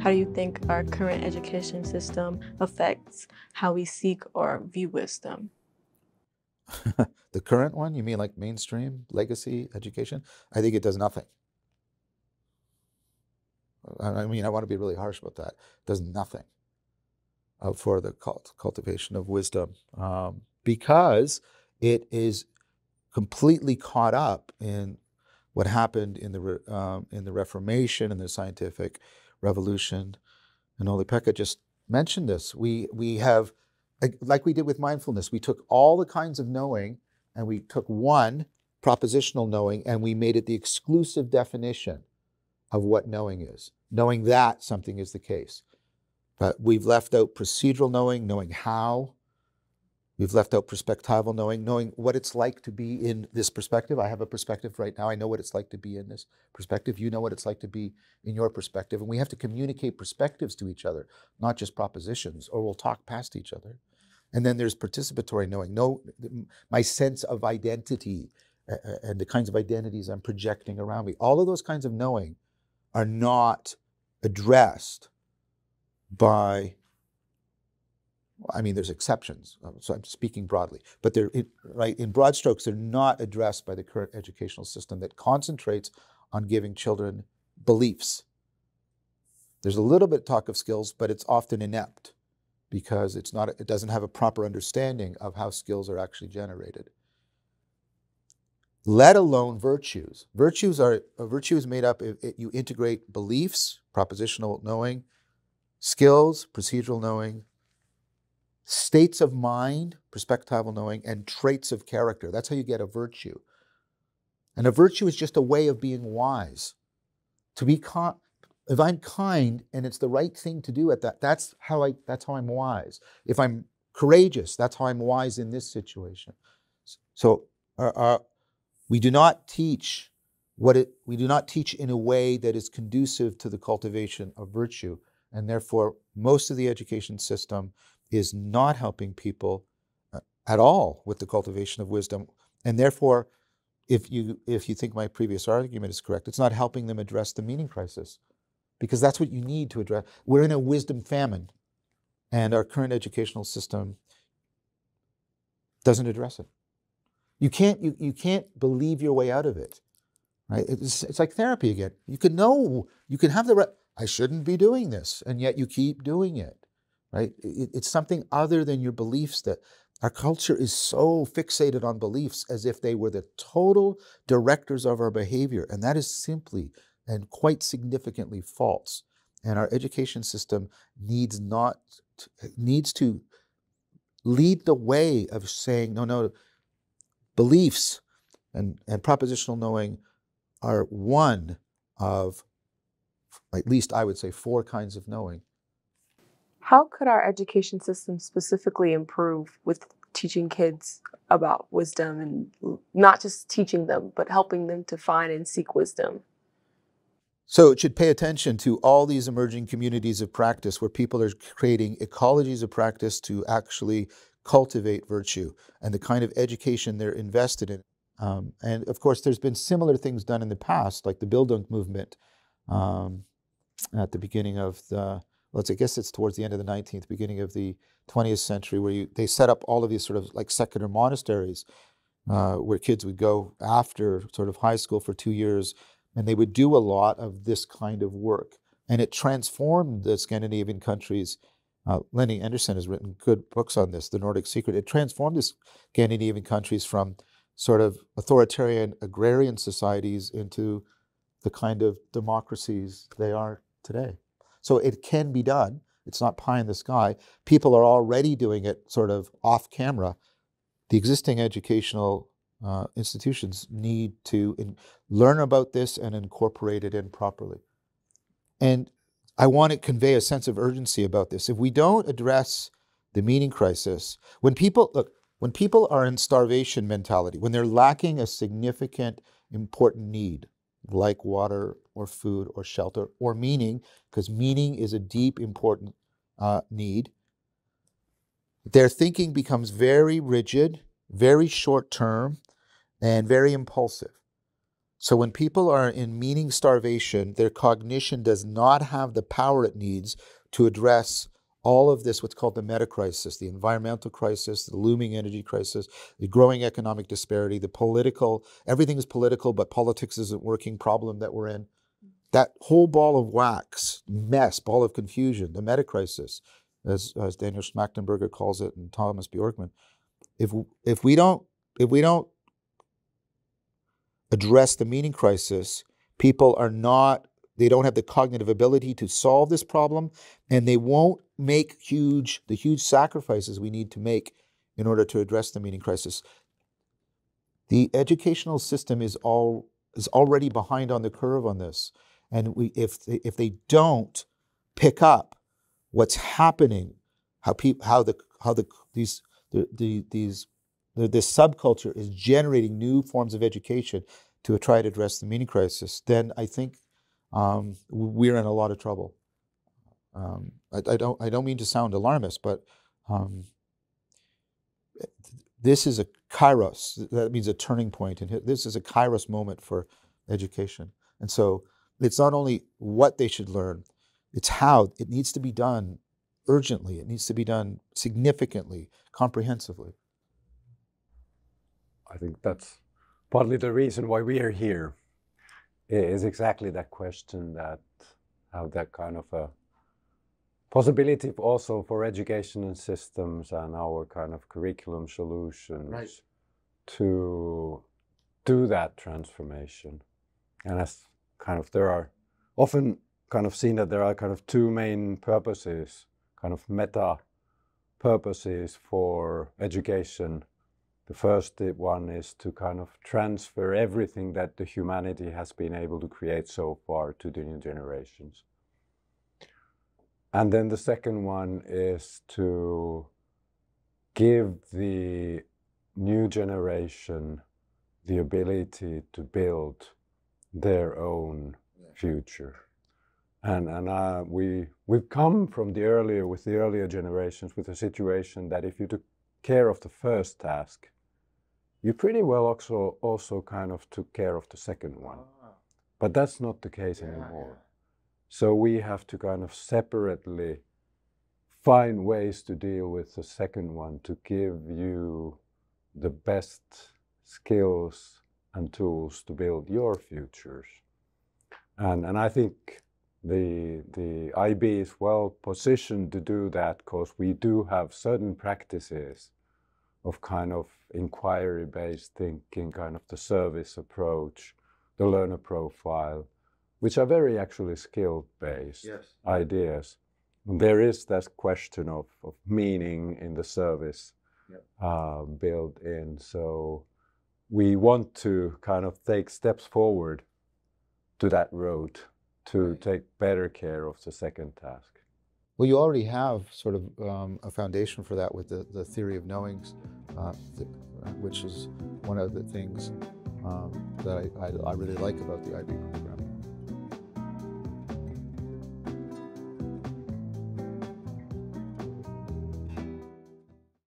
How do you think our current education system affects how we seek or view wisdom? The current one, you mean like mainstream legacy education? I think it does nothing. I mean, I want to be really harsh about that. It does nothing for the cultivation of wisdom because it is completely caught up in what happened in the Reformation and the scientific revolution. And Olli-Pekka just mentioned this. We have, like we did with mindfulness, we took all the kinds of knowing and we took one propositional knowing and we made it the exclusive definition of what knowing is, knowing that something is the case. But we've left out procedural knowing, knowing how. We've left out perspectival knowing, knowing what it's like to be in this perspective. I have a perspective right now. I know what it's like to be in this perspective. You know what it's like to be in your perspective. And we have to communicate perspectives to each other, not just propositions, or we'll talk past each other. And then there's participatory knowing, my sense of identity and the kinds of identities I'm projecting around me. All of those kinds of knowing are not addressed by, I mean, there's exceptions, so I'm speaking broadly, but they're right in broad strokes, they're not addressed by the current educational system that concentrates on giving children beliefs. There's a little bit of talk of skills, but it's often inept because it doesn't have a proper understanding of how skills are actually generated. Let alone virtues. Virtue is made up, you integrate beliefs, propositional knowing, skills, procedural knowing, states of mind, perspectival knowing, and traits of character. That's how you get a virtue. And a virtue is just a way of being wise. If I'm kind and it's the right thing to do at that's how I'm wise. If I'm courageous, that's how I'm wise in this situation. So we do not teach in a way that is conducive to the cultivation of virtue. And therefore, most of the education system is not helping people at all with the cultivation of wisdom. And therefore, if you think my previous argument is correct, it's not helping them address the meaning crisis, because that's what you need to address. We're in a wisdom famine, and our current educational system doesn't address it. You can't believe your way out of it, right? It's like therapy again. You can have the right, I shouldn't be doing this, and yet you keep doing it. Right? It's something other than your beliefs. That our culture is so fixated on beliefs as if they were the total directors of our behavior. And that is simply and quite significantly false. And our education system needs to lead the way of saying, no, beliefs and propositional knowing are one of, at least I would say, 4 kinds of knowing. How could our education system specifically improve with teaching kids about wisdom and not just teaching them, but helping them to find and seek wisdom? So it should pay attention to all these emerging communities of practice where people are creating ecologies of practice to actually cultivate virtue and the kind of education they're invested in. And of course, there's been similar things done in the past, like the Bildung movement at the beginning of I guess it's towards the end of the 19th, beginning of the 20th century, where they set up all of these sort of like secular monasteries where kids would go after sort of high school for 2 years, and they would do a lot of this kind of work. And it transformed the Scandinavian countries. Lenny Anderson has written good books on this, The Nordic Secret. It transformed the Scandinavian countries from sort of authoritarian agrarian societies into the kind of democracies they are today. So it can be done. It's not pie in the sky. People are already doing it sort of off camera. The existing educational institutions need to learn about this and incorporate it in properly. And I want to convey a sense of urgency about this. If we don't address the meaning crisis, when people are in starvation mentality, when they're lacking a significant, important need, like water or food or shelter or meaning, because meaning is a deep, important need, their thinking becomes very rigid, very short-term, and very impulsive. So when people are in meaning starvation, their cognition does not have the power it needs to address all of this, what's called the meta crisis, the environmental crisis, the looming energy crisis, the growing economic disparity, the political, everything is political, but politics isn't working problem that we're in. That whole ball of wax, mess, ball of confusion, the meta crisis, as Daniel Schmachtenberger calls it and Thomas Bjorkman, if we don't address the meaning crisis, people they don't have the cognitive ability to solve this problem, and they won't make the huge sacrifices we need to make in order to address the meaning crisis. The educational system is already behind on the curve on this, and if they don't pick up what's happening, this subculture is generating new forms of education to try to address the meaning crisis, then I think we're in a lot of trouble. I don't mean to sound alarmist, but this is a kairos. That means a turning point, and this is a kairos moment for education. And so it's not only what they should learn, it's how it needs to be done urgently. It needs to be done significantly, comprehensively. I think that's partly the reason why we are here, is exactly that question, that how that kind of a possibility also for educational systems and our kind of curriculum solutions to do that transformation. And as kind of there are often kind of seen that there are kind of two main purposes, kind of meta purposes for education. The first one is to kind of transfer everything that the humanity has been able to create so far to the new generations. And then the second one is to give the new generation the ability to build their own future. And we've come from the earlier generations with a situation that if you took care of the first task, you pretty well also kind of took care of the second one. But that's not the case anymore. So we have to kind of separately find ways to deal with the second one, to give you the best skills and tools to build your futures. And I think the IB is well positioned to do that, because we do have certain practices of kind of inquiry-based thinking, kind of the service approach, the learner profile, which are very actually skill-based ideas. And there is that question of meaning in the service built in. So we want to kind of take steps forward to that road to take better care of the second task. Well, you already have sort of a foundation for that with the theory of knowings, which is one of the things that I really like about the IB program.